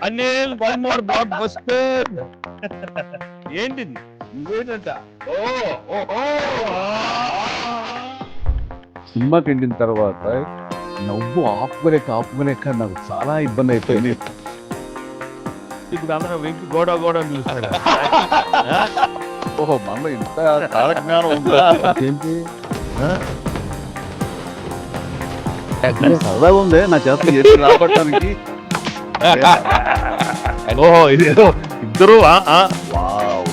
Anil one more block buster. ఏంటిది ఇంకేంటంట? సినిమాకి వెళ్ళిన తర్వాత నవ్వు ఆపుకునేక నాకు చాలా ఇబ్బంది అయిపోయింది. ఇప్పుడు అందరూ వెంకి గోడ అని పిలుస్తాడు. ఓహో మనలో ఇంత జ్ఞానం ఉందా? ఏంటి సరదాగా ఉంది నా చేత చెప్పి రాబట్టడానికి. ఓహో ఇదేదో ఇద్దరు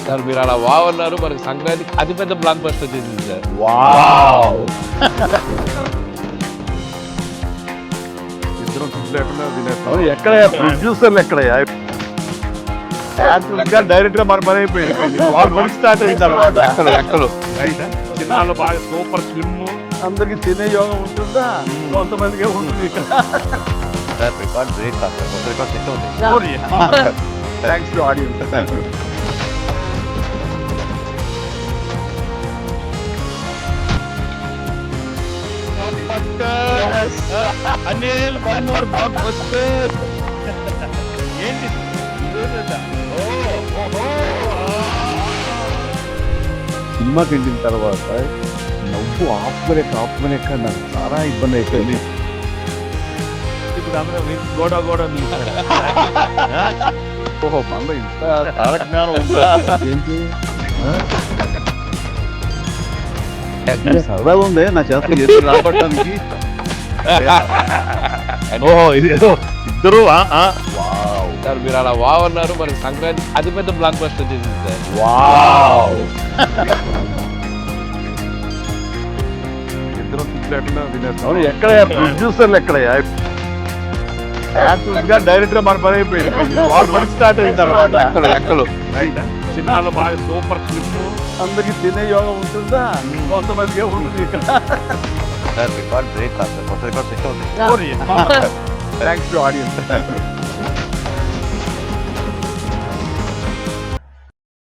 సార్ మీరు అలా వావ్ అన్నారు, మనకి సంక్రాంతికి అతిపెద్ద బ్లాక్ బస్టర్ చేసింది సార్. వావ్ ఇద్దరం ఫుడ్ లేకుండా తినేస్తాం. ఎక్కడ ప్రొడ్యూసర్లు ఎక్కడయ్యా? డైరెక్ట్ గా మన పని అయిపోయింది. వాళ్ళ పని స్టార్ట్ అయిన తర్వాత చిన్నాళ్ళు బాగా సూపర్ స్లిమ్. అందరికి తినే యోగం ఉంటుందా? కొంతమందికి ఉంటుంది ఇక్కడ. Thanks to audience. Anil one more block buster. ఏంటిది ఇంకేంటంట? సినిమాకి వెళ్ళిన తర్వాత నవ్వు ఆపుకునేక నాకు చాలా ఇబ్బంది అయిపోయింది. ఇప్పుడు అందరూ వెంకి గోడ అని పిలుస్తాడు. ఓహో మనలో ఇంత జ్ఞానం ఉందా? ఏంటి సరదాగా ఉంది నా చేత చెప్పి రాబట్టడానికి. ఓహో ఇదేదో ఇద్దరు సార్ మీరు అలా వావ్ అన్నారు, మనకి సంక్రాంతికి అతిపెద్ద బ్లాక్ బస్టర్ చేసింది సార్. వావ్ ఇద్దరం ఫుడ్ లేకుండా తినేస్తాం. ఎక్కడ ప్రొడ్యూసర్లు ఎక్కడయ్యా? డైరెక్ట్ గా మన పని అయిపోయింది. వాళ్ళ పని స్టార్ట్ అయిన తర్వాత చిన్నాళ్ళు బాగా సూపర్ స్లిమ్. అందరికి తినే యోగం ఉంటుందా? కొంతమందికి ఉంటుంది ఇక్కడ. Thanks to audience.